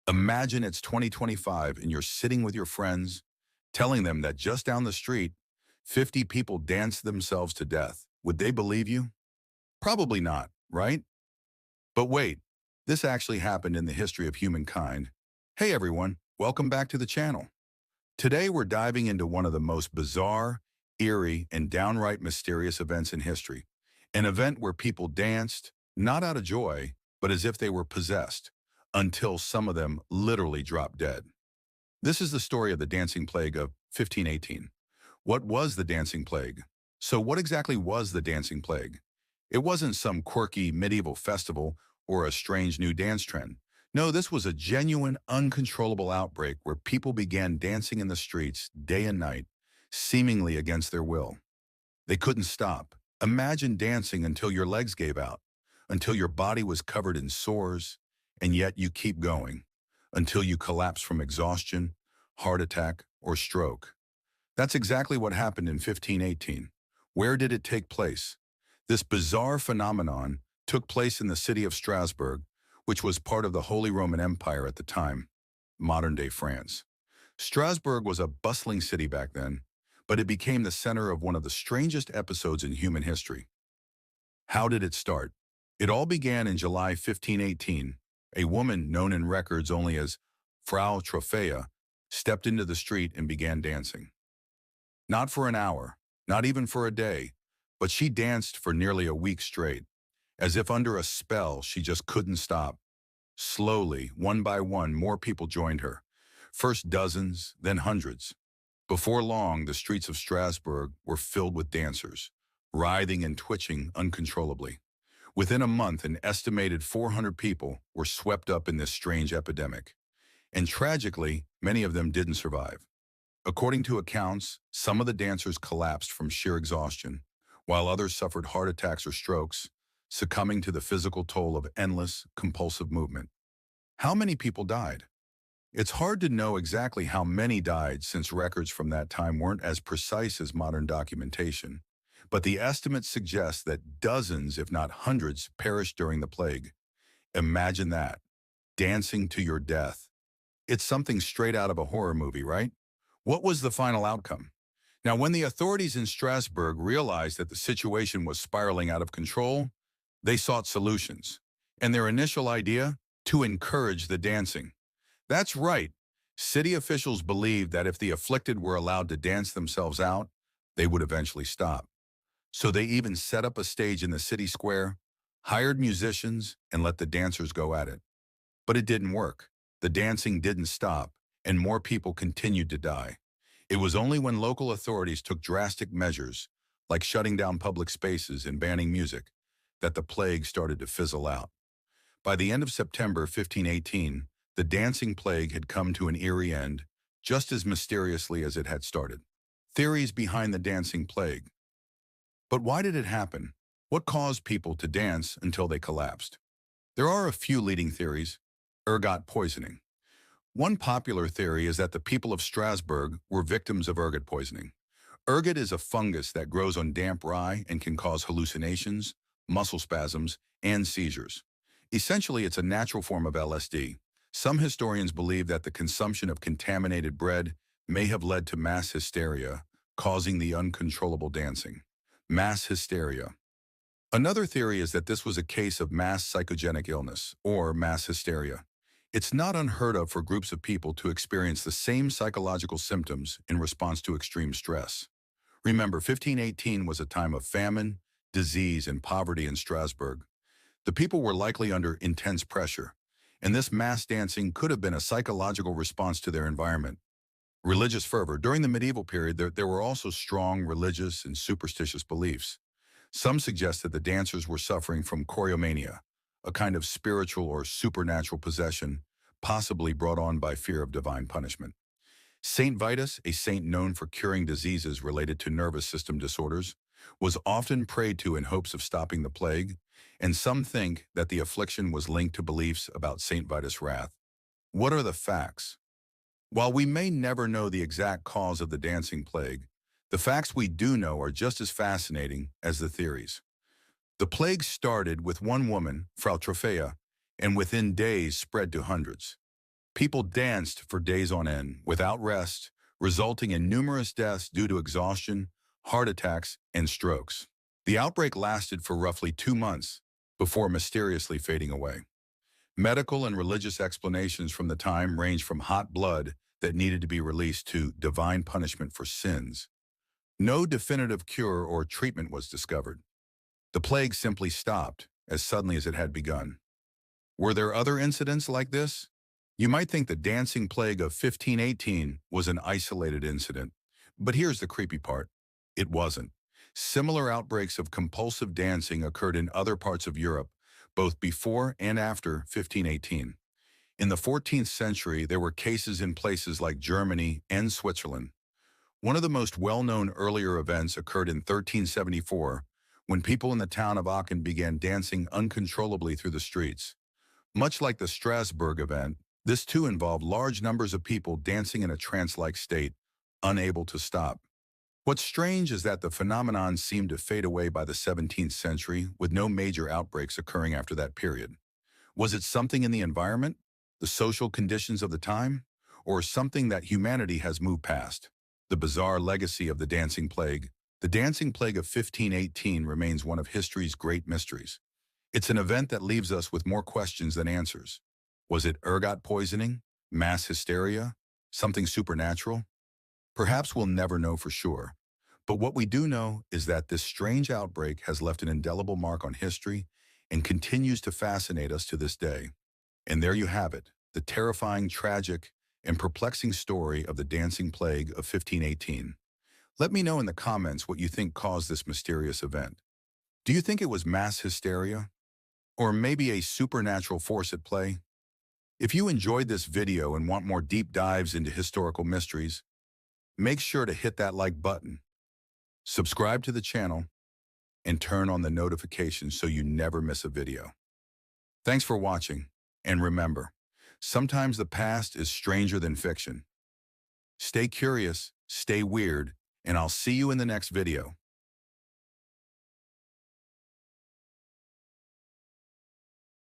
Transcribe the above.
Imagine it's 2025 and you're sitting with your friends, telling them that just down the street, 50 people danced themselves to death. Would they believe you? Probably not, right? But wait, this actually happened in the history of humankind. Hey everyone, welcome back to the channel. Today we're diving into one of the most bizarre, eerie, and downright mysterious events in history. An event where people danced, not out of joy, but as if they were possessed, until some of them literally dropped dead. This is the story of the dancing plague of 1518. What was the dancing plague? So what exactly was the dancing plague? It wasn't some quirky medieval festival or a strange new dance trend. No, this was a genuine, uncontrollable outbreak where people began dancing in the streets day and night, seemingly against their will. They couldn't stop. Imagine dancing until your legs gave out, until your body was covered in sores, and yet you keep going, until you collapse from exhaustion, heart attack, or stroke. That's exactly what happened in 1518. Where did it take place? This bizarre phenomenon took place in the city of Strasbourg, which was part of the Holy Roman Empire at the time, modern-day France. Strasbourg was a bustling city back then, but it became the center of one of the strangest episodes in human history. How did it start? It all began in July 1518. A woman known in records only as Frau Trophäa stepped into the street and began dancing. Not for an hour, not even for a day, but she danced for nearly a week straight. As if under a spell, she just couldn't stop. Slowly, one by one, more people joined her. First dozens, then hundreds. Before long, the streets of Strasbourg were filled with dancers, writhing and twitching uncontrollably. Within a month, an estimated 400 people were swept up in this strange epidemic. And tragically, many of them didn't survive. According to accounts, some of the dancers collapsed from sheer exhaustion, while others suffered heart attacks or strokes, succumbing to the physical toll of endless, compulsive movement. How many people died? It's hard to know exactly how many died since records from that time weren't as precise as modern documentation, but the estimates suggest that dozens, if not hundreds, perished during the plague. Imagine that, dancing to your death. It's something straight out of a horror movie, right? What was the final outcome? Now, when the authorities in Strasbourg realized that the situation was spiraling out of control, they sought solutions. And their initial idea? To encourage the dancing. That's right. City officials believed that if the afflicted were allowed to dance themselves out, they would eventually stop. So they even set up a stage in the city square, hired musicians, and let the dancers go at it. But it didn't work. The dancing didn't stop, and more people continued to die. It was only when local authorities took drastic measures, like shutting down public spaces and banning music, that the plague started to fizzle out. By the end of September 1518, the dancing plague had come to an eerie end, just as mysteriously as it had started. Theories behind the dancing plague. But why did it happen? What caused people to dance until they collapsed? There are a few leading theories. Ergot poisoning. One popular theory is that the people of Strasbourg were victims of ergot poisoning. Ergot is a fungus that grows on damp rye and can cause hallucinations, muscle spasms, and seizures. Essentially, it's a natural form of LSD. Some historians believe that the consumption of contaminated bread may have led to mass hysteria, causing the uncontrollable dancing. Mass hysteria. Another theory is that this was a case of mass psychogenic illness, or mass hysteria. It's not unheard of for groups of people to experience the same psychological symptoms in response to extreme stress. Remember, 1518 was a time of famine, disease, and poverty in Strasbourg. The people were likely under intense pressure, and this mass dancing could have been a psychological response to their environment. Religious fervor. During the medieval period, there were also strong religious and superstitious beliefs. Some suggest that the dancers were suffering from choreomania, a kind of spiritual or supernatural possession, possibly brought on by fear of divine punishment. Saint Vitus, a saint known for curing diseases related to nervous system disorders, was often prayed to in hopes of stopping the plague, and some think that the affliction was linked to beliefs about Saint Vitus' wrath. What are the facts? While we may never know the exact cause of the dancing plague, the facts we do know are just as fascinating as the theories. The plague started with one woman, Frau Trophäa, and within days spread to hundreds. People danced for days on end without rest, resulting in numerous deaths due to exhaustion, heart attacks, and strokes. The outbreak lasted for roughly 2 months before mysteriously fading away. Medical and religious explanations from the time range from hot blood that needed to be released to divine punishment for sins. No definitive cure or treatment was discovered. The plague simply stopped as suddenly as it had begun. Were there other incidents like this? You might think the dancing plague of 1518 was an isolated incident, but here's the creepy part. It wasn't. Similar outbreaks of compulsive dancing occurred in other parts of Europe, both before and after 1518. In the 14th century, there were cases in places like Germany and Switzerland. One of the most well-known earlier events occurred in 1374, when people in the town of Aachen began dancing uncontrollably through the streets. Much like the Strasbourg event, this too involved large numbers of people dancing in a trance-like state, unable to stop. What's strange is that the phenomenon seemed to fade away by the 17th century, with no major outbreaks occurring after that period. Was it something in the environment, the social conditions of the time, or something that humanity has moved past? The bizarre legacy of the dancing plague. The dancing plague of 1518 remains one of history's great mysteries. It's an event that leaves us with more questions than answers. Was it ergot poisoning, mass hysteria, something supernatural? Perhaps we'll never know for sure. But what we do know is that this strange outbreak has left an indelible mark on history and continues to fascinate us to this day. And there you have it, the terrifying, tragic, and perplexing story of the dancing plague of 1518. Let me know in the comments what you think caused this mysterious event. Do you think it was mass hysteria? Or maybe a supernatural force at play? If you enjoyed this video and want more deep dives into historical mysteries, make sure to hit that like button, subscribe to the channel, and turn on the notifications so you never miss a video. Thanks for watching, and remember, sometimes the past is stranger than fiction. Stay curious, stay weird, and I'll see you in the next video.